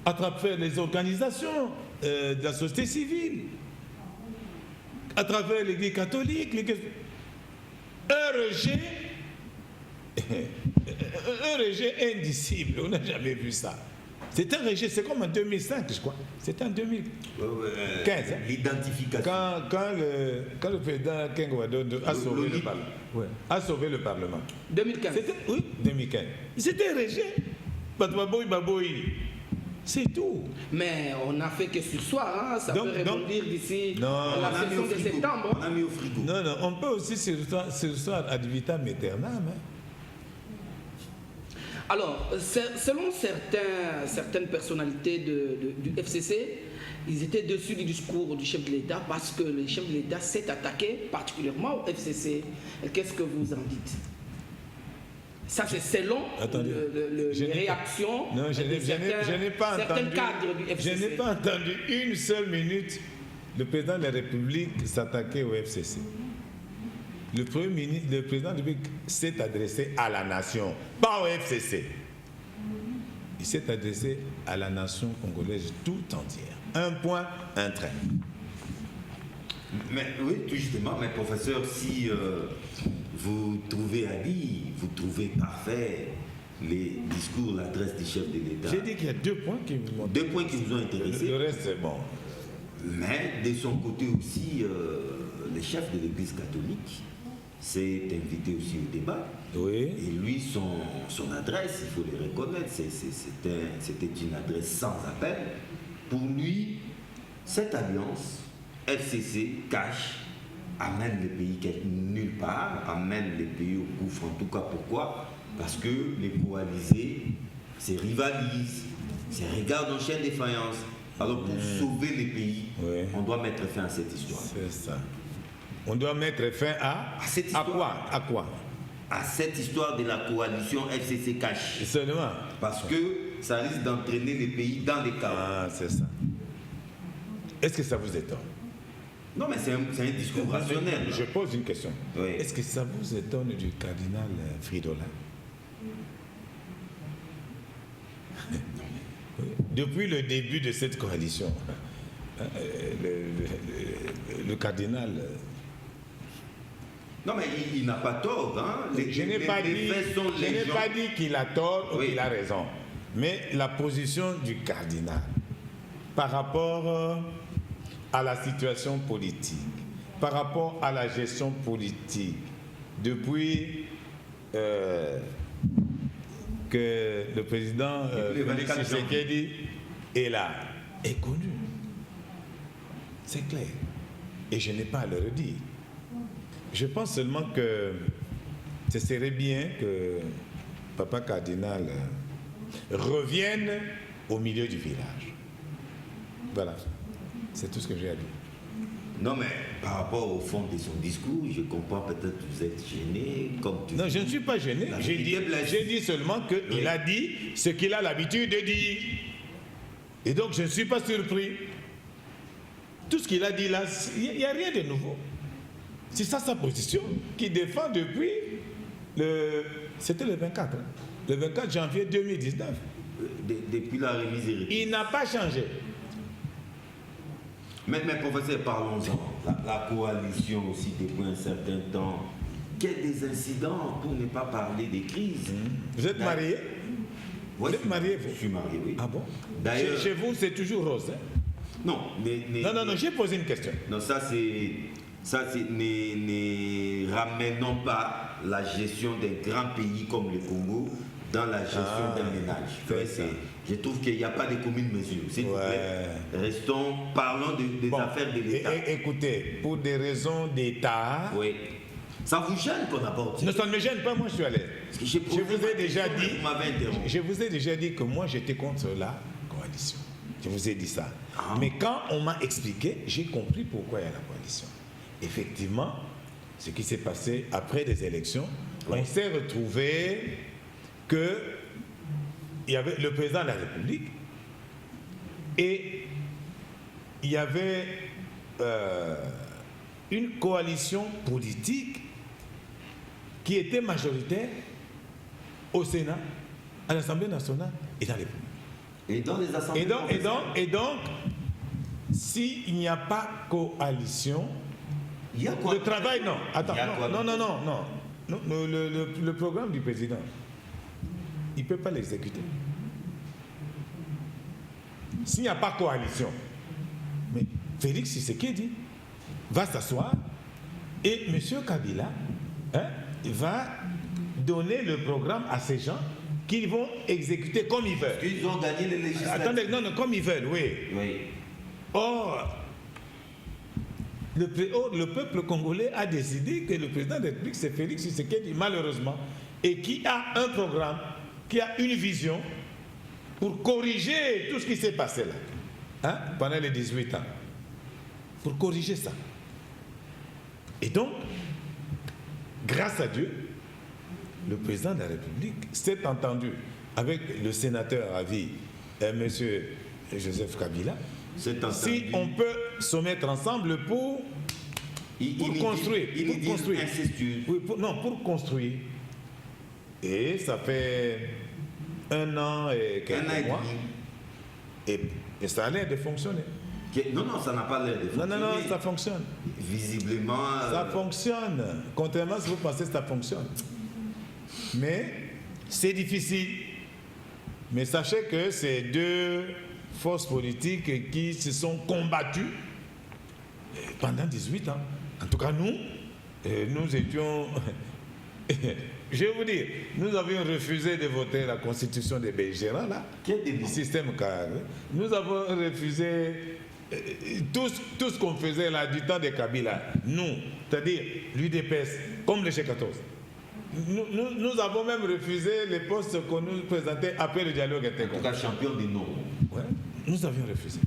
[SPEAKER 2] à travers les organisations de la société civile, à travers l'Église catholique, un rejet indicible, on n'a jamais vu ça. C'est un rejet, c'est comme en 2005, je crois. C'était en 2015.
[SPEAKER 3] L'identification.
[SPEAKER 2] Quand le président Kengo Wadondo a sauvé le Parlement. A sauvé le Parlement.
[SPEAKER 1] 2015.
[SPEAKER 2] Oui, 2015. C'était un rejet. Baboui. C'est tout.
[SPEAKER 1] Mais on n'a fait que sursoir, ça peut rebondir d'ici la session de septembre.
[SPEAKER 3] On a mis au frigo.
[SPEAKER 2] Non, on peut aussi sursoir ad vitam aeternam.
[SPEAKER 1] Alors, selon certaines personnalités du FCC, ils étaient dessus du discours du chef de l'État parce que le chef de l'État s'est attaqué particulièrement au FCC. Qu'est-ce que vous en dites? Ça, c'est selon les réactions
[SPEAKER 2] de certains cadres du FCC. Je n'ai pas entendu une seule minute le président de la République s'attaquer au FCC. Le président de la République s'est adressé à la nation, pas au FCC. Il s'est adressé à la nation congolaise tout entière. Un point, un trait.
[SPEAKER 3] Mais oui, tout justement, mais professeur, si vous trouvez vous trouvez parfait les discours, l'adresse du chef de l'État.
[SPEAKER 2] J'ai dit qu'il y a 2 points qui vous ont
[SPEAKER 3] intéressé. 2 points qui vous ont intéressé.
[SPEAKER 2] Le reste, c'est bon.
[SPEAKER 3] Mais de son côté aussi, le chef de l'Église catholique s'est invité aussi au débat.
[SPEAKER 2] Oui.
[SPEAKER 3] Et lui, son adresse, il faut le reconnaître, c'était une adresse sans appel. Pour lui, cette alliance, FCC, cash, amène le pays nulle part, amène le pays au gouffre. En tout cas, pourquoi? Parce que les coalisés se rivalisent, se regardent en chaîne de faïence. Alors pour sauver les pays, on doit mettre fin à cette histoire.
[SPEAKER 2] C'est ça. On doit mettre fin à cette histoire. À quoi?
[SPEAKER 3] À cette histoire de la coalition FCC cash.
[SPEAKER 2] Seulement.
[SPEAKER 3] Parce que ça risque d'entraîner les pays dans les chaos.
[SPEAKER 2] Ah, c'est ça. Est-ce que ça vous étonne?
[SPEAKER 3] Non, mais c'est un discours rationnel.
[SPEAKER 2] Je pose une question.
[SPEAKER 3] Oui.
[SPEAKER 2] Est-ce que ça vous étonne du cardinal Fridolin? Depuis le début de cette coalition, le cardinal...
[SPEAKER 3] Non, mais il n'a pas tort. Hein?
[SPEAKER 2] Je n'ai pas dit qu'il a tort ou qu'il a raison. Mais la position du cardinal par rapport à la situation politique, par rapport à la gestion politique, depuis que le président Félix Tshisekedi est là, est connu. C'est clair. Et je n'ai pas à le redire. Je pense seulement que ce serait bien que Papa Cardinal revienne au milieu du village. Voilà. C'est tout ce que j'ai à dire.
[SPEAKER 3] Non, mais par rapport au fond de son discours, je comprends peut-être que vous êtes gêné.
[SPEAKER 2] Non, je ne suis pas gêné. J'ai dit seulement qu'il a dit ce qu'il a l'habitude de dire. Et donc, je ne suis pas surpris. tout ce qu'il a dit là, il n'y a rien de nouveau. C'est ça sa position, qu'il défend depuis c'était le 24, le 24 janvier 2019.
[SPEAKER 3] Depuis la remise des réponses.
[SPEAKER 2] Il n'a pas changé.
[SPEAKER 3] Mais professeur, parlons-en. La coalition aussi depuis un certain temps. Quel des incidents pour ne pas parler des crises?
[SPEAKER 2] Vous êtes marié?
[SPEAKER 3] Ouais,
[SPEAKER 2] vous êtes marié, vous?
[SPEAKER 3] Je suis marié, oui.
[SPEAKER 2] Ah bon?
[SPEAKER 3] D'ailleurs,
[SPEAKER 2] chez vous, c'est toujours rose, hein?
[SPEAKER 3] Non,
[SPEAKER 2] non, j'ai posé une question.
[SPEAKER 3] Non, ça c'est ne ramenons pas la gestion d'un grand pays comme le Congo dans la gestion d'un ménage. Je trouve qu'il n'y a pas de commune mesure. S'il vous plaît, parlons des affaires de l'État.
[SPEAKER 2] Écoutez, pour des raisons d'État...
[SPEAKER 3] Oui. Ça vous gêne qu'on aborde ça?
[SPEAKER 2] Non, ça ne me gêne pas, moi je suis à l'aise. Je vous ai déjà dit que moi j'étais contre la coalition. Je vous ai dit ça. Mais quand on m'a expliqué, j'ai compris pourquoi il y a la coalition. Effectivement, ce qui s'est passé après les élections, on s'est retrouvé que il y avait le président de la République et il y avait une coalition politique qui était majoritaire au Sénat, à l'Assemblée nationale et dans les pays.
[SPEAKER 3] Et dans les assemblées.
[SPEAKER 2] Et donc, s'il n'y a pas coalition,
[SPEAKER 3] il y a quoi?
[SPEAKER 2] Le travail, non. Attends, non. Le programme du président, il ne peut pas l'exécuter. S'il n'y a pas coalition, mais Félix Tshisekedi va s'asseoir et M. Kabila va donner le programme à ces gens qu'ils vont exécuter comme ils veulent.
[SPEAKER 3] Ils ont gagné les législatives.
[SPEAKER 2] Attendez, non, comme ils veulent, oui. Or, le peuple congolais a décidé que le président de la République, c'est Félix Tshisekedi, malheureusement, et qui a un programme, qui a une vision pour corriger tout ce qui s'est passé là, pendant les 18 ans. Pour corriger ça. Et donc, grâce à Dieu, le président de la République s'est entendu avec le sénateur à vie, M. Joseph Kabila, si on peut se mettre ensemble pour construire. Pour construire. Et ça fait 1 an et quelques mois. Et ça a l'air de fonctionner.
[SPEAKER 3] Non, ça n'a pas l'air de fonctionner.
[SPEAKER 2] Non, ça fonctionne.
[SPEAKER 3] Visiblement...
[SPEAKER 2] Ça fonctionne. Contrairement à ce que vous pensez, ça fonctionne. Mais c'est difficile. Mais sachez que c'est 2 forces politiques qui se sont combattues pendant 18 ans. En tout cas, nous étions... Je vais vous dire, nous avions refusé de voter la constitution des belligérants, là, du système carré. Nous avons refusé tout ce qu'on faisait là du temps de Kabila. Nous, c'est-à-dire l'UDPS, comme le G14. Nous avons même refusé les postes qu'on nous présentait après le dialogue intercommunal.
[SPEAKER 3] En tout cas, champion du non.
[SPEAKER 2] Ouais, nous avions refusé.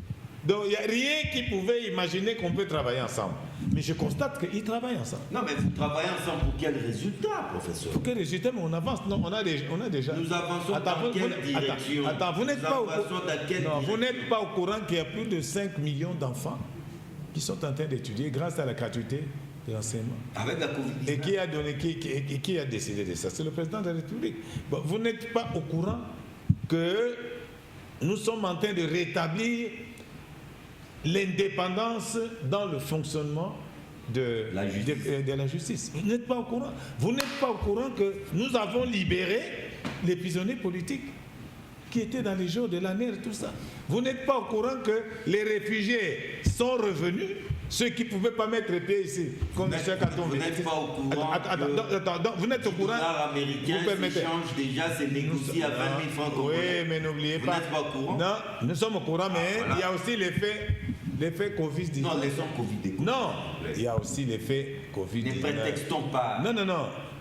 [SPEAKER 2] Donc, il n'y a rien qui pouvait imaginer qu'on peut travailler ensemble. Mais je constate qu'ils travaillent ensemble.
[SPEAKER 3] Non, mais vous travaillez ensemble pour quel résultat, professeur?
[SPEAKER 2] Pour quel résultat? Mais on avance. Non, on a déjà...
[SPEAKER 3] Nous avançons dans quelle direction?
[SPEAKER 2] Attends, vous n'êtes pas au courant qu'il y a plus de 5 millions d'enfants qui sont en train d'étudier grâce à la gratuité de l'enseignement.
[SPEAKER 3] Avec la COVID-19.
[SPEAKER 2] Et qui a décidé de ça? C'est le président de la République. Bon, vous n'êtes pas au courant que nous sommes en train de rétablir l'indépendance dans le fonctionnement de la justice. Vous n'êtes pas au courant. Vous n'êtes pas au courant que nous avons libéré les prisonniers politiques qui étaient dans les jours de la NER et tout ça. Vous n'êtes pas au courant que les réfugiés sont revenus, ceux qui ne pouvaient pas mettre les pieds ici, comme M. Katon.
[SPEAKER 3] Vous n'êtes pas au courant
[SPEAKER 2] vous n'êtes au courant.
[SPEAKER 3] Le dollar américain s'échange déjà, c'est négocié à 20 000 francs congolais.
[SPEAKER 2] Oui, mais n'oubliez pas.
[SPEAKER 3] Vous n'êtes pas au courant?
[SPEAKER 2] Non, nous sommes au courant, mais il y a aussi l'effet Covid-19.
[SPEAKER 3] Non, laissons Covid-19.
[SPEAKER 2] Non, il y a aussi l'effet Covid-19.
[SPEAKER 3] Ne prétextons pas.
[SPEAKER 2] Non.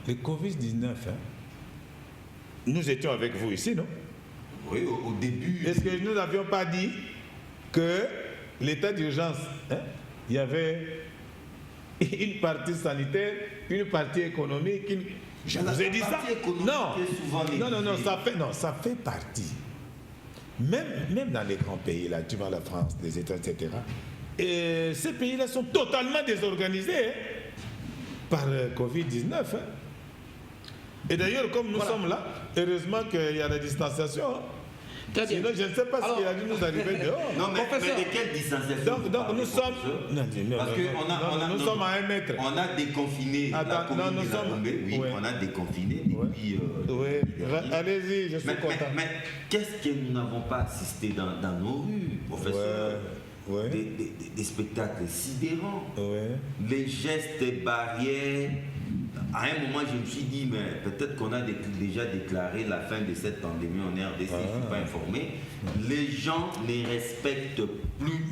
[SPEAKER 2] Le Covid-19, nous étions avec vous ici, non?
[SPEAKER 3] Oui, au début.
[SPEAKER 2] Est-ce que nous n'avions pas dit que l'état d'urgence, il y avait une partie sanitaire, une partie économique, je vous ai dit ça? Non, ça fait partie. Même dans les grands pays, là, tu vois la France, les États, etc., ces pays-là sont totalement désorganisés par Covid-19. Et d'ailleurs, comme nous sommes là, heureusement qu'il y a la distanciation. Sinon, je ne sais pas ce qui a dû nous arriver dehors.
[SPEAKER 3] Non, mais de quelle distanciation?
[SPEAKER 2] Donc nous sommes.
[SPEAKER 3] Parce que
[SPEAKER 2] nous sommes à 1 mètre.
[SPEAKER 3] On a déconfiné la commune de la Gambée. Oui, on a déconfiné depuis.
[SPEAKER 2] Oui, allez-y, je suis content.
[SPEAKER 3] Mais qu'est-ce que nous n'avons pas assisté dans nos rues, professeur? Des spectacles sidérants, les gestes barrières. À un moment, je me suis dit, mais peut-être qu'on a déjà déclaré la fin de cette pandémie en RDC, je ne suis pas informé. Les gens ne respectent plus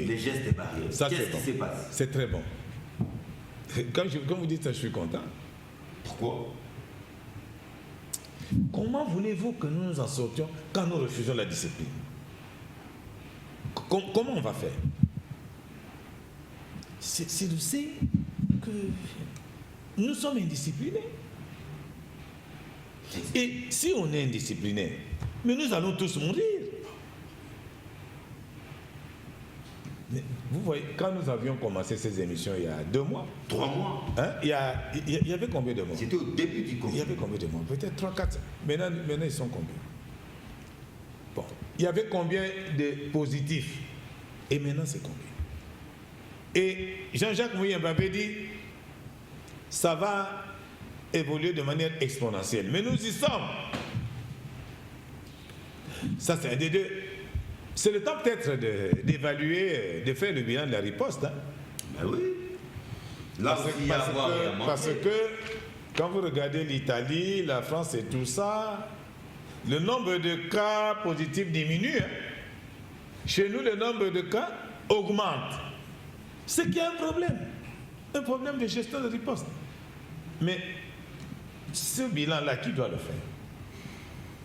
[SPEAKER 3] les gestes barrières. Qu'est-ce qui se passe?
[SPEAKER 2] C'est très bon. Quand vous dites ça, je suis content.
[SPEAKER 3] Pourquoi?
[SPEAKER 2] Comment voulez-vous que nous nous en sortions quand nous refusons la discipline? Comment on va faire? C'est de ce que nous sommes indisciplinés. Et si on est indiscipliné, mais nous allons tous mourir. Mais vous voyez, quand nous avions commencé ces émissions il y a 2 mois,
[SPEAKER 3] 3 mois,
[SPEAKER 2] hein, il y avait combien de mois?
[SPEAKER 3] C'était au début du confinement.
[SPEAKER 2] Il y avait combien de mois? Peut-être 3, 4. Maintenant, ils sont combien? Bon, il y avait combien de positifs? Et maintenant, c'est combien? Et Jean-Jacques Mouillen m'avait dit, ça va évoluer de manière exponentielle. Mais nous y sommes. Ça, c'est un des deux. C'est le temps peut-être d'évaluer, de faire le bilan de la riposte. Hein.
[SPEAKER 3] Ben oui. Là
[SPEAKER 2] parce que quand vous regardez l'Italie, la France et tout ça, le nombre de cas positifs diminue. Hein. Chez nous, le nombre de cas augmente. C'est qu'il y a un problème de gestion de riposte. Mais ce bilan-là, qui doit le faire?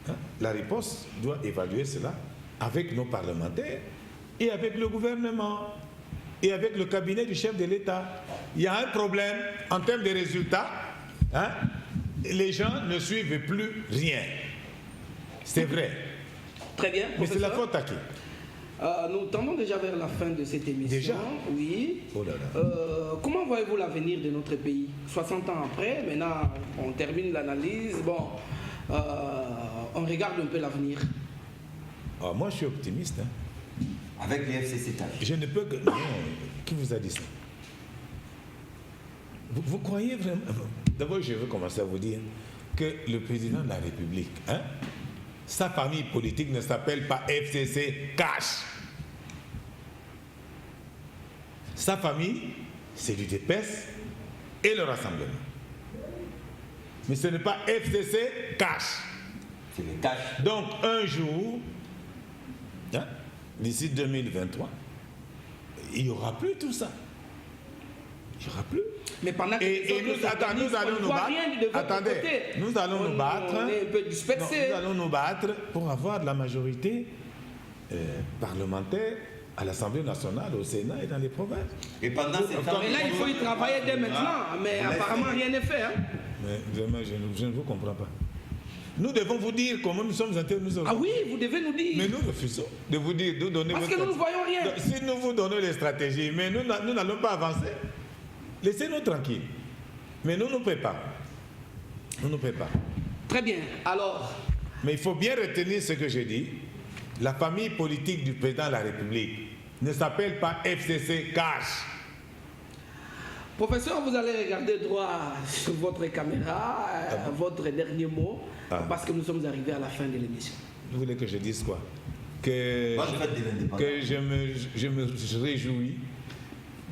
[SPEAKER 2] Hein? La riposte doit évaluer cela avec nos parlementaires et avec le gouvernement et avec le cabinet du chef de l'État. Il y a un problème en termes de résultats. Hein? Les gens ne suivent plus rien. C'est vrai.
[SPEAKER 1] Très bien.
[SPEAKER 2] Mais c'est la faute à qui?
[SPEAKER 1] Nous tendons déjà vers la fin de cette émission.
[SPEAKER 2] Déjà?
[SPEAKER 1] Oui.
[SPEAKER 2] Oh là là.
[SPEAKER 1] Comment voyez-vous l'avenir de notre pays? 60 ans après, maintenant, on termine l'analyse. Bon, on regarde un peu l'avenir.
[SPEAKER 2] Ah, moi, je suis optimiste. Hein.
[SPEAKER 3] Avec les FCC.
[SPEAKER 2] Je ne peux que... Non, qui vous a dit ça? Vous croyez vraiment... D'abord, je veux commencer à vous dire que le président de la République, hein, sa famille politique ne s'appelle pas FCC Cash. Sa famille, c'est du DPS et le Rassemblement. Mais ce n'est pas FCC Cash.
[SPEAKER 3] C'est le cash.
[SPEAKER 2] Donc, un jour, hein, d'ici 2023, il n'y aura plus tout ça. Il n'y aura plus.
[SPEAKER 1] Mais pendant que
[SPEAKER 2] nous allons nous battre. Attendez, nous allons nous battre.
[SPEAKER 1] On est un peu dispersés.
[SPEAKER 2] Nous allons nous battre pour avoir de la majorité parlementaire à l'Assemblée nationale, au Sénat et dans les provinces.
[SPEAKER 3] Et pendant cette temps,
[SPEAKER 1] mais là, il faut y travailler dès maintenant. Mais apparemment, rien n'est fait. Hein.
[SPEAKER 2] Mais vraiment, je ne vous comprends pas. Nous devons vous dire comment nous sommes en train de nous organiser.
[SPEAKER 1] Ah oui, vous devez nous dire.
[SPEAKER 2] Mais nous refusons de vous dire, de donner
[SPEAKER 1] parce que nous ne voyons rien.
[SPEAKER 2] Donc, si nous vous donnons les stratégies, mais nous n'allons pas avancer, laissez-nous tranquilles. Mais nous nous préparons. Nous nous préparons.
[SPEAKER 1] Très bien. Alors.
[SPEAKER 2] Mais il faut bien retenir ce que je dis. La famille politique du président de la République ne s'appelle pas FCC Cash.
[SPEAKER 1] Professeur, vous allez regarder droit sur votre caméra, votre dernier mot, parce que nous sommes arrivés à la fin de l'émission.
[SPEAKER 2] Vous voulez que je dise quoi? Que je me réjouis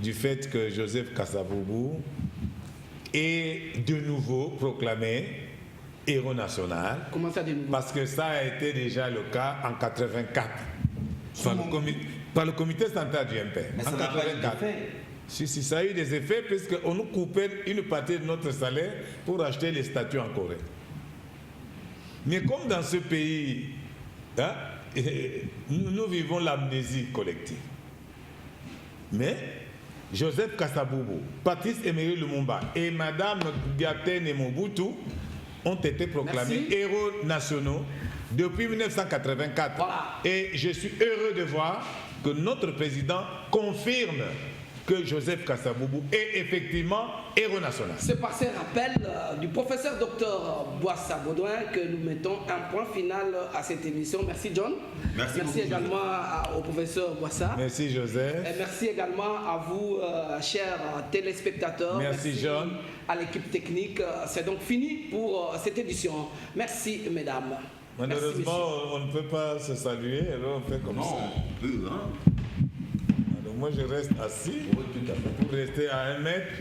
[SPEAKER 2] du fait que Joseph Kasavubu est de nouveau proclamé héros national. Comment ça de nouveau? Parce que ça a été déjà le cas en 84 par le comité central du MPR.
[SPEAKER 3] Mais
[SPEAKER 2] en
[SPEAKER 3] ça
[SPEAKER 2] 84. Si, ça a eu des effets puisqu'on nous coupait une partie de notre salaire pour acheter les statues en Corée. Mais comme dans ce pays, hein, nous vivons l'amnésie collective. Mais Joseph Kasavubu, Patrice Emery Lumumba et Madame Biatene Mobutu ont été proclamés héros nationaux depuis 1984. Voilà. Et je suis heureux de voir que notre président confirme que Joseph Kasavubu est effectivement héros national.
[SPEAKER 1] C'est par ces rappels du professeur Dr Boissa Baudouin que nous mettons un point final à cette émission. Merci John.
[SPEAKER 3] Merci
[SPEAKER 1] également au professeur Boissa.
[SPEAKER 2] Merci Joseph.
[SPEAKER 1] Et merci également à vous, chers téléspectateurs.
[SPEAKER 2] Merci John.
[SPEAKER 1] À l'équipe technique. C'est donc fini pour cette édition. Merci mesdames.
[SPEAKER 2] Malheureusement, on ne peut pas se saluer, alors on fait comme ça.
[SPEAKER 3] Non, on peut, hein.
[SPEAKER 2] Alors moi je reste assis pour rester à 1 mètre.